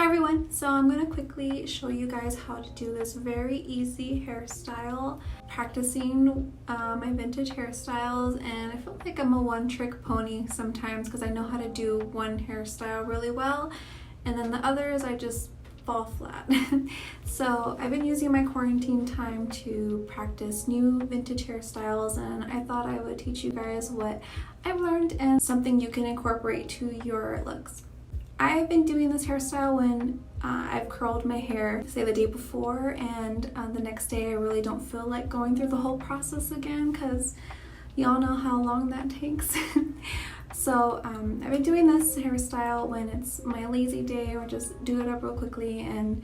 everyone, so I'm going to quickly show you guys how to do this very easy hairstyle, practicing my vintage hairstyles, and I feel like I'm a one-trick pony sometimes because I know how to do one hairstyle really well and then the others I just fall flat. So I've been using my quarantine time to practice new vintage hairstyles, and I thought I would teach you guys what I've learned and something you can incorporate to your looks. I've been doing this hairstyle when I've curled my hair, say the day before, and the next day I really don't feel like going through the whole process again because y'all know how long that takes. So I've been doing this hairstyle when it's my lazy day, or just do it up real quickly and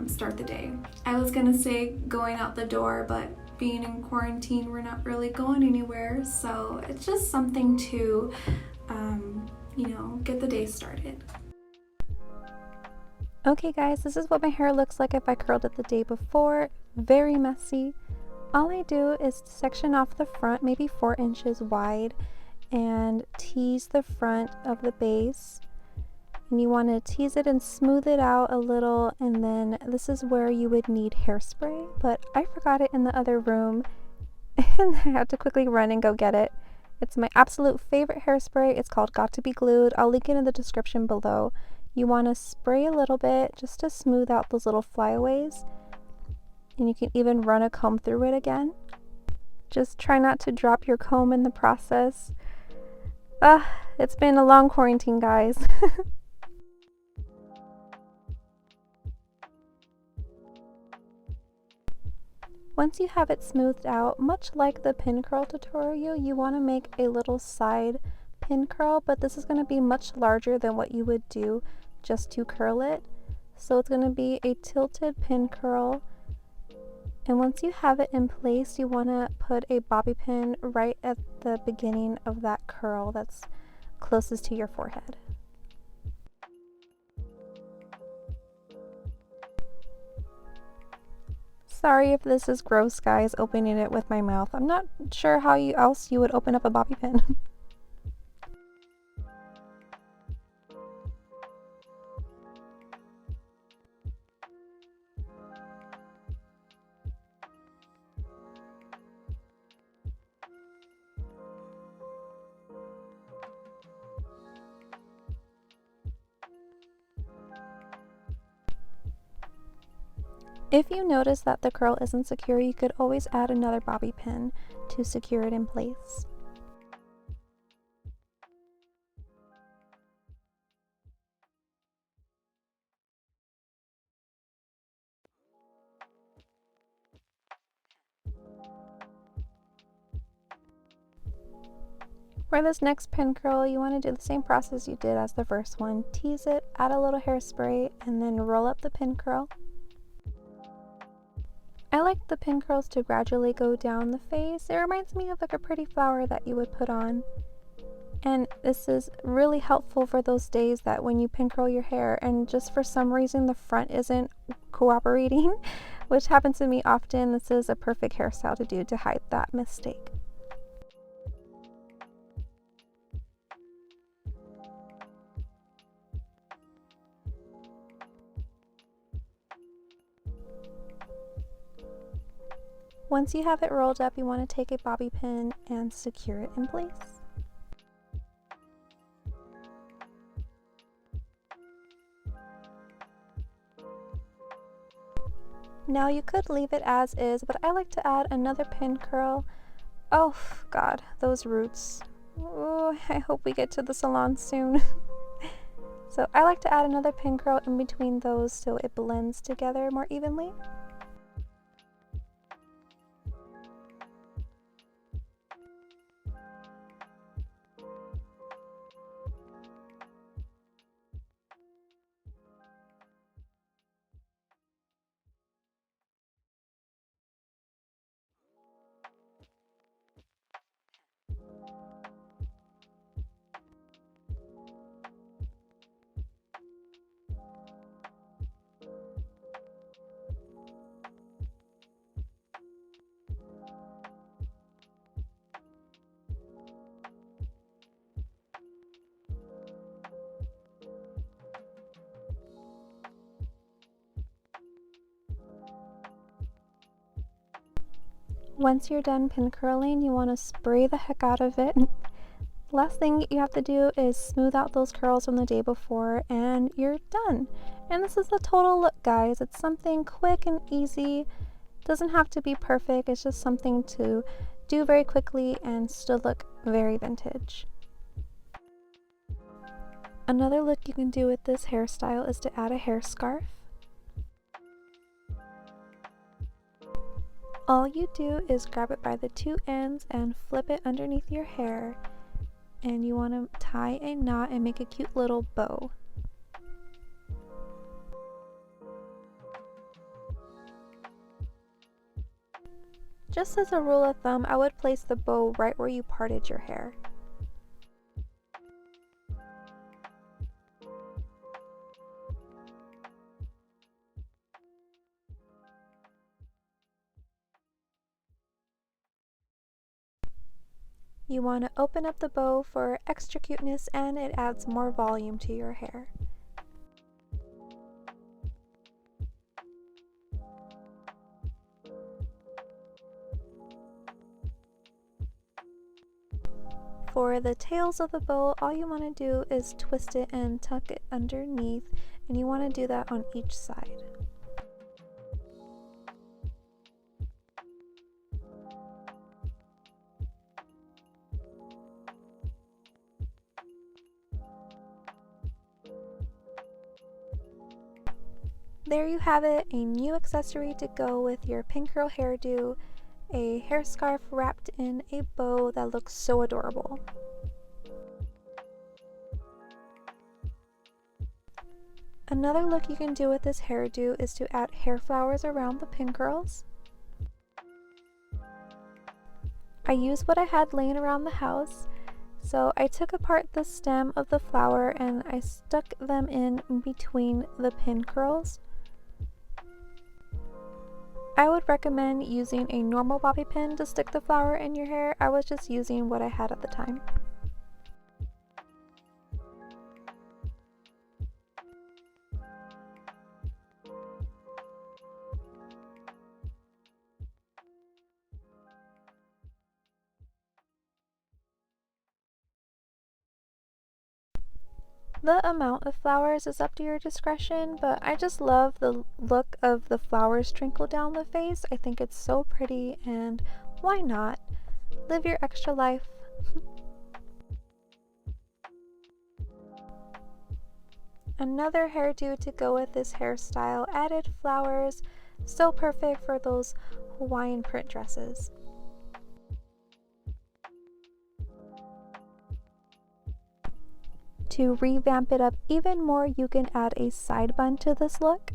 start the day. I was gonna say going out the door, but being in quarantine, we're not really going anywhere, so it's just something to you know, get the day started. Okay guys, this is what my hair looks like if I curled it the day before. Very messy. All I do is section off the front, maybe 4 inches wide, and tease the front of the base. And you want to tease it and smooth it out a little, and then this is where you would need hairspray, but I forgot it in the other room and I had to quickly run and go get it. It's my absolute favorite hairspray. It's called Got to Be Glued. I'll link it in the description below. You want to spray a little bit just to smooth out those little flyaways, and you can even run a comb through it again. Just try not to drop your comb in the process. It's been a long quarantine, guys. Once you have it smoothed out, much like the pin curl tutorial, you want to make a little side pin curl, but this is going to be much larger than what you would do just to curl it. So it's going to be a tilted pin curl, and once you have it in place, you want to put a bobby pin right at the beginning of that curl that's closest to your forehead. Sorry if this is gross, guys, opening it with my mouth. I'm not sure how else you would open up a bobby pin. If you notice that the curl isn't secure, you could always add another bobby pin to secure it in place. For this next pin curl, you want to do the same process you did as the first one. Tease it, add a little hairspray, and then roll up the pin curl. I like the pin curls to gradually go down the face. It reminds me of like a pretty flower that you would put on. And this is really helpful for those days that when you pin curl your hair and just for some reason the front isn't cooperating, which happens to me often. This is a perfect hairstyle to do to hide that mistake. Once you have it rolled up, you want to take a bobby pin and secure it in place. Now you could leave it as is, but I like to add another pin curl. Oh god, those roots. Oh, I hope we get to the salon soon. So I like to add another pin curl in between those so it blends together more evenly. Once you're done pin curling, you want to spray the heck out of it. Last thing you have to do is smooth out those curls from the day before and you're done. And this is the total look, guys. It's something quick and easy. Doesn't have to be perfect. It's just something to do very quickly and still look very vintage. Another look you can do with this hairstyle is to add a hair scarf. All you do is grab it by the two ends and flip it underneath your hair, and you want to tie a knot and make a cute little bow. Just as a rule of thumb, I would place the bow right where you parted your hair. You want to open up the bow for extra cuteness and it adds more volume to your hair. For the tails of the bow, all you want to do is twist it and tuck it underneath, and you want to do that on each side. There you have it, a new accessory to go with your pin curl hairdo, a hair scarf wrapped in a bow that looks so adorable. Another look you can do with this hairdo is to add hair flowers around the pin curls. I used what I had laying around the house, so I took apart the stem of the flower and I stuck them in between the pin curls. I would recommend using a normal bobby pin to stick the flower in your hair. I was just using what I had at the time. The amount of flowers is up to your discretion, but I just love the look of the flowers trinkle down the face. I think it's so pretty, and why not? Live your extra life. Another hairdo to go with this hairstyle, added flowers, so perfect for those Hawaiian print dresses. To revamp it up even more, you can add a side bun to this look.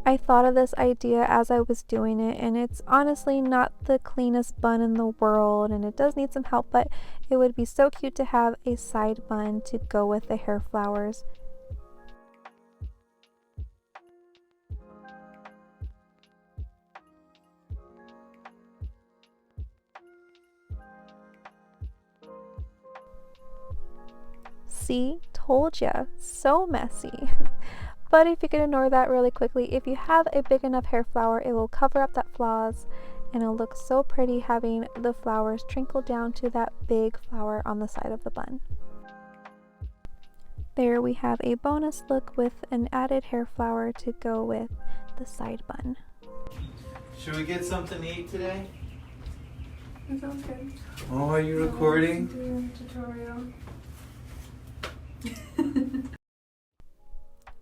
I thought of this idea as I was doing it, and it's honestly not the cleanest bun in the world, and it does need some help, but it would be so cute to have a side bun to go with the hair flowers. See, told ya, so messy. But if you can ignore that really quickly, if you have a big enough hair flower, it will cover up that flaws and it'll look so pretty having the flowers trickle down to that big flower on the side of the bun. There we have a bonus look with an added hair flower to go with the side bun. Should we get something to eat today? That sounds good. Oh, are you recording? Doing a tutorial.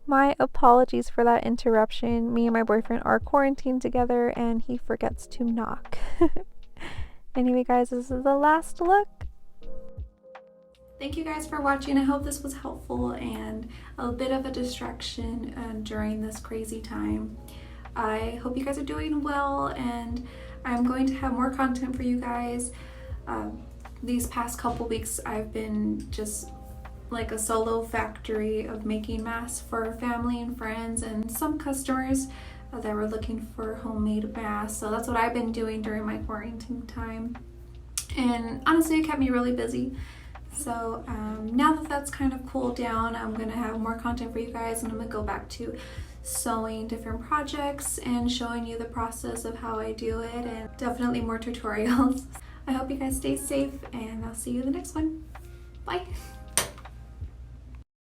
My apologies for that interruption. Me and my boyfriend are quarantined together and he forgets to knock. Anyway guys, this is the last look. Thank you guys for watching. I hope this was helpful and a bit of a distraction during this crazy time. I hope you guys are doing well, and I'm going to have more content for you guys. These past couple weeks I've been just like a solo factory of making masks for family and friends and some customers that were looking for homemade masks. So that's what I've been doing during my quarantine time, and honestly it kept me really busy. So now that that's kind of cooled down, I'm gonna have more content for you guys, and I'm gonna go back to sewing different projects and showing you the process of how I do it, and definitely more tutorials. I hope you guys stay safe, and I'll see you in the next one. Bye!